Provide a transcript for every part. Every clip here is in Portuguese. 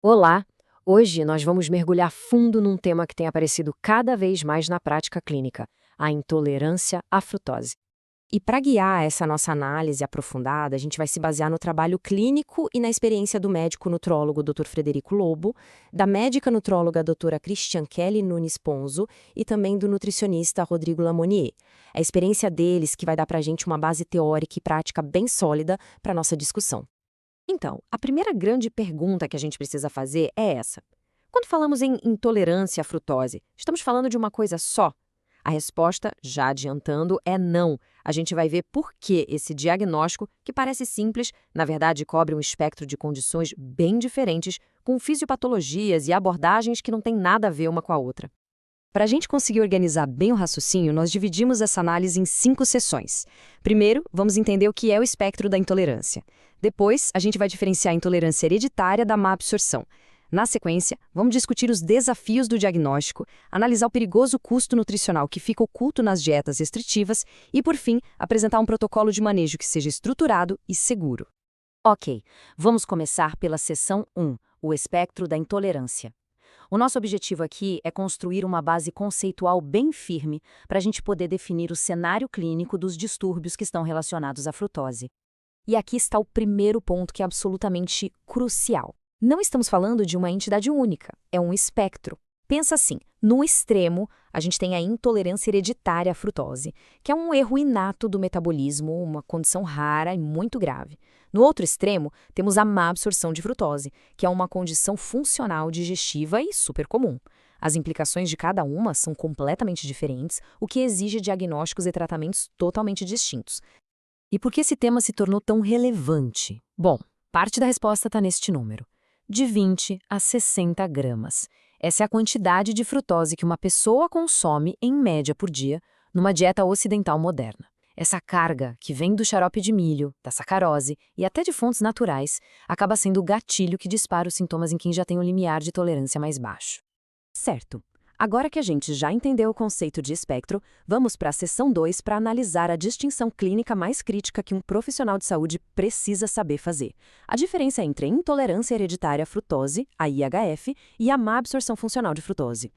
Olá! Hoje nós vamos mergulhar fundo num tema que tem aparecido cada vez mais na prática clínica: a intolerância à frutose. E para guiar essa nossa análise aprofundada, a gente vai se basear no trabalho clínico e na experiência do médico nutrólogo Dr. Frederico Lobo, da médica nutróloga doutora Christian Kelly Nunes Ponzo e também do nutricionista Rodrigo Lamonier. É a experiência deles que vai dar para a gente uma base teórica e prática bem sólida para a nossa discussão. Então, a primeira grande pergunta que a gente precisa fazer é essa: quando falamos em intolerância à frutose, estamos falando de uma coisa só? A resposta, já adiantando, é não. A gente vai ver por que esse diagnóstico, que parece simples, na verdade cobre um espectro de condições bem diferentes, com fisiopatologias e abordagens que não têm nada a ver uma com a outra. Para a gente conseguir organizar bem o raciocínio, nós dividimos essa análise em 5 sessões. Primeiro, vamos entender o que é o espectro da intolerância. Depois, a gente vai diferenciar a intolerância hereditária da má absorção. Na sequência, vamos discutir os desafios do diagnóstico, analisar o perigoso custo nutricional que fica oculto nas dietas restritivas e, por fim, apresentar um protocolo de manejo que seja estruturado e seguro. Ok, vamos começar pela seção 1, o espectro da intolerância. O nosso objetivo aqui é construir uma base conceitual bem firme para a gente poder definir o cenário clínico dos distúrbios que estão relacionados à frutose. E aqui está o primeiro ponto que é absolutamente crucial. Não estamos falando de uma entidade única, é um espectro. Pensa assim, no extremo, a gente tem a intolerância hereditária à frutose, que é um erro inato do metabolismo, uma condição rara e muito grave. No outro extremo, temos a má absorção de frutose, que é uma condição funcional digestiva e super comum. As implicações de cada uma são completamente diferentes, o que exige diagnósticos e tratamentos totalmente distintos. E por que esse tema se tornou tão relevante? Bom, parte da resposta está neste número: de 20 a 60 gramas. Essa é a quantidade de frutose que uma pessoa consome, em média por dia, numa dieta ocidental moderna. Essa carga, que vem do xarope de milho, da sacarose e até de fontes naturais, acaba sendo o gatilho que dispara os sintomas em quem já tem um limiar de tolerância mais baixo. Certo. Agora que a gente já entendeu o conceito de espectro, vamos para a seção 2 para analisar a distinção clínica mais crítica que um profissional de saúde precisa saber fazer: a diferença entre a intolerância hereditária à frutose, a IHF, e a má absorção funcional de frutose.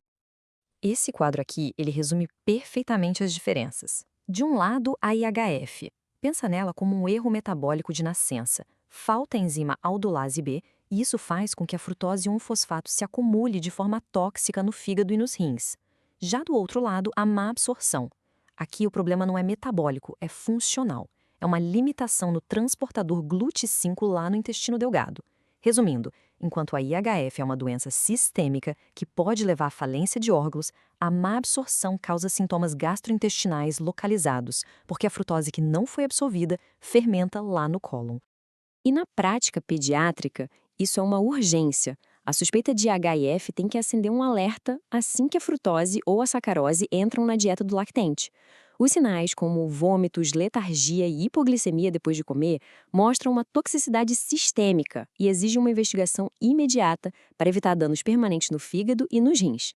Esse quadro aqui, ele resume perfeitamente as diferenças. De um lado, a IHF. Pensa nela como um erro metabólico de nascença. Falta a enzima aldolase B, e isso faz com que a frutose 1-fosfato se acumule de forma tóxica no fígado e nos rins. Já do outro lado, a má absorção. Aqui o problema não é metabólico, é funcional. É uma limitação no transportador GLUT5 lá no intestino delgado. Resumindo, enquanto a IHF é uma doença sistêmica que pode levar à falência de órgãos, a má absorção causa sintomas gastrointestinais localizados, porque a frutose que não foi absorvida fermenta lá no cólon. E na prática pediátrica, isso é uma urgência. A suspeita de HIF tem que acender um alerta assim que a frutose ou a sacarose entram na dieta do lactente. Os sinais, como vômitos, letargia e hipoglicemia depois de comer, mostram uma toxicidade sistêmica e exigem uma investigação imediata para evitar danos permanentes no fígado e nos rins.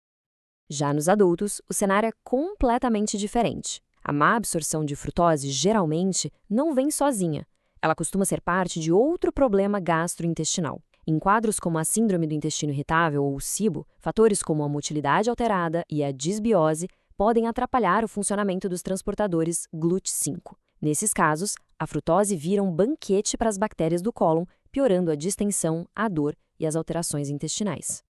Já nos adultos, o cenário é completamente diferente. A má absorção de frutose geralmente não vem sozinha. Ela costuma ser parte de outro problema gastrointestinal. Em quadros como a síndrome do intestino irritável ou o SIBO, fatores como a motilidade alterada e a disbiose podem atrapalhar o funcionamento dos transportadores GLUT5. Nesses casos, a frutose vira um banquete para as bactérias do cólon, piorando a distensão, a dor e as alterações intestinais.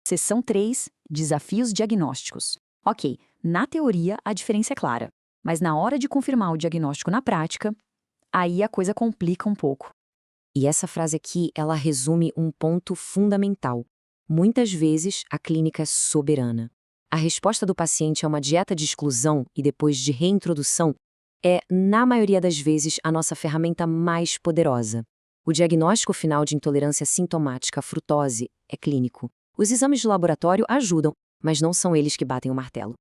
Seção 3. Desafios diagnósticos. Ok, na teoria a diferença é clara, mas na hora de confirmar o diagnóstico na prática, aí a coisa complica um pouco. E essa frase aqui, ela resume um ponto fundamental. Muitas vezes, a clínica é soberana. A resposta do paciente a uma dieta de exclusão e depois de reintrodução é, na maioria das vezes, a nossa ferramenta mais poderosa. O diagnóstico final de intolerância sintomática à frutose é clínico. Os exames de laboratório ajudam, mas não são eles que batem o martelo.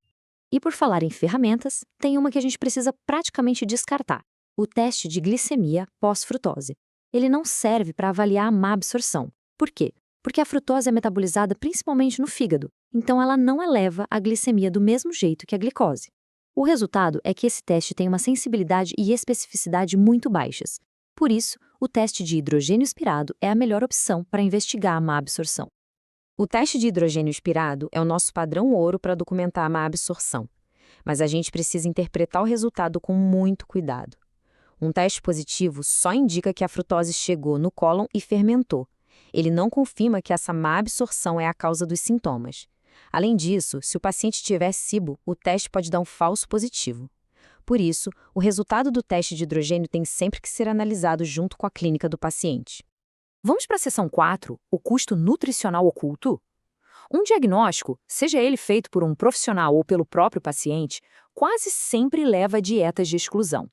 E por falar em ferramentas, tem uma que a gente precisa praticamente descartar: o teste de glicemia pós-frutose. Ele não serve para avaliar a má absorção. Por quê? Porque a frutose é metabolizada principalmente no fígado, então ela não eleva a glicemia do mesmo jeito que a glicose. O resultado é que esse teste tem uma sensibilidade e especificidade muito baixas. Por isso, o teste de hidrogênio expirado é a melhor opção para investigar a má absorção. O teste de hidrogênio expirado é o nosso padrão ouro para documentar a má absorção, mas a gente precisa interpretar o resultado com muito cuidado. Um teste positivo só indica que a frutose chegou no cólon e fermentou. Ele não confirma que essa má absorção é a causa dos sintomas. Além disso, se o paciente tiver SIBO, o teste pode dar um falso positivo. Por isso, o resultado do teste de hidrogênio tem sempre que ser analisado junto com a clínica do paciente. Vamos para a seção 4, o custo nutricional oculto? Um diagnóstico, seja ele feito por um profissional ou pelo próprio paciente, quase sempre leva a dietas de exclusão.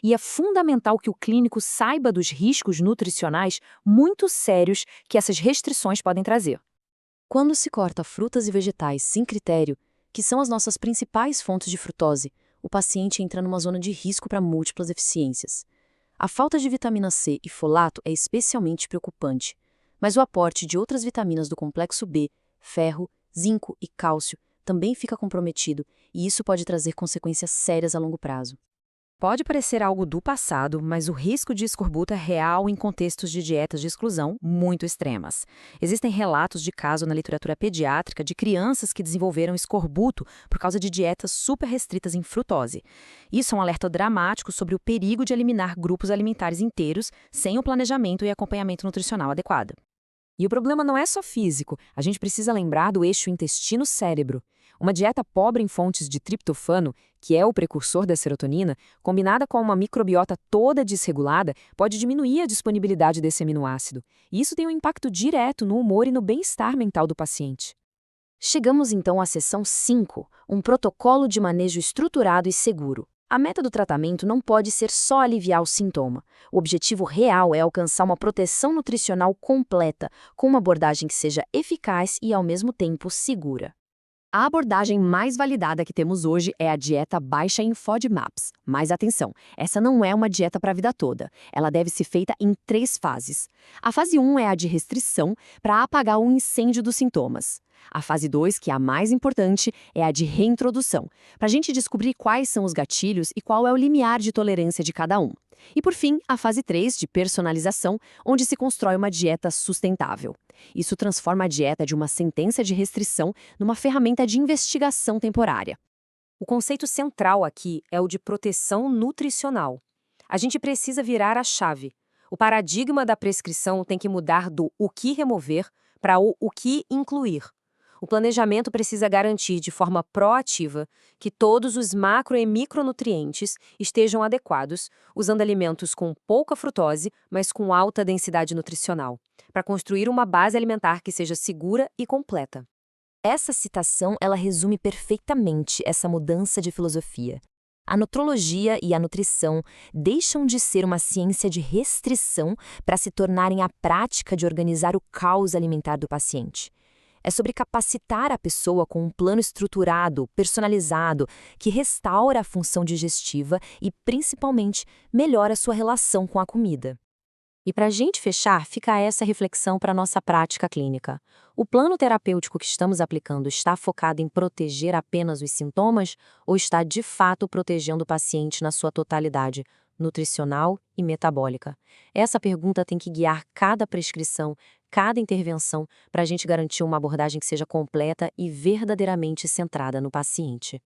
E é fundamental que o clínico saiba dos riscos nutricionais muito sérios que essas restrições podem trazer. Quando se corta frutas e vegetais sem critério, que são as nossas principais fontes de frutose, o paciente entra numa zona de risco para múltiplas deficiências. A falta de vitamina C e folato é especialmente preocupante, mas o aporte de outras vitaminas do complexo B, ferro, zinco e cálcio também fica comprometido, e isso pode trazer consequências sérias a longo prazo. Pode parecer algo do passado, mas o risco de escorbuto é real em contextos de dietas de exclusão muito extremas. Existem relatos de casos na literatura pediátrica de crianças que desenvolveram escorbuto por causa de dietas super restritas em frutose. Isso é um alerta dramático sobre o perigo de eliminar grupos alimentares inteiros sem o planejamento e acompanhamento nutricional adequado. E o problema não é só físico, a gente precisa lembrar do eixo intestino-cérebro. Uma dieta pobre em fontes de triptofano, que é o precursor da serotonina, combinada com uma microbiota toda desregulada, pode diminuir a disponibilidade desse aminoácido. E isso tem um impacto direto no humor e no bem-estar mental do paciente. Chegamos então à seção 5, um protocolo de manejo estruturado e seguro. A meta do tratamento não pode ser só aliviar o sintoma. O objetivo real é alcançar uma proteção nutricional completa, com uma abordagem que seja eficaz e, ao mesmo tempo, segura. A abordagem mais validada que temos hoje é a dieta baixa em FODMAPs. Mas atenção, essa não é uma dieta para a vida toda. Ela deve ser feita em 3 fases. A fase 1 é a de restrição, para apagar o incêndio dos sintomas. A fase 2, que é a mais importante, é a de reintrodução, para a gente descobrir quais são os gatilhos e qual é o limiar de tolerância de cada um. E por fim, a fase 3, de personalização, onde se constrói uma dieta sustentável. Isso transforma a dieta de uma sentença de restrição numa ferramenta de investigação temporária. O conceito central aqui é o de proteção nutricional. A gente precisa virar a chave. O paradigma da prescrição tem que mudar do o que remover para o que incluir. O planejamento precisa garantir de forma proativa que todos os macro e micronutrientes estejam adequados, usando alimentos com pouca frutose, mas com alta densidade nutricional, para construir uma base alimentar que seja segura e completa. Essa citação, ela resume perfeitamente essa mudança de filosofia. A nutrologia e a nutrição deixam de ser uma ciência de restrição para se tornarem a prática de organizar o caos alimentar do paciente. É sobre capacitar a pessoa com um plano estruturado, personalizado, que restaura a função digestiva e, principalmente, melhora a sua relação com a comida. E para a gente fechar, fica essa reflexão para a nossa prática clínica. O plano terapêutico que estamos aplicando está focado em proteger apenas os sintomas ou está, de fato, protegendo o paciente na sua totalidade, nutricional e metabólica? Essa pergunta tem que guiar cada prescrição, cada intervenção, para a gente garantir uma abordagem que seja completa e verdadeiramente centrada no paciente.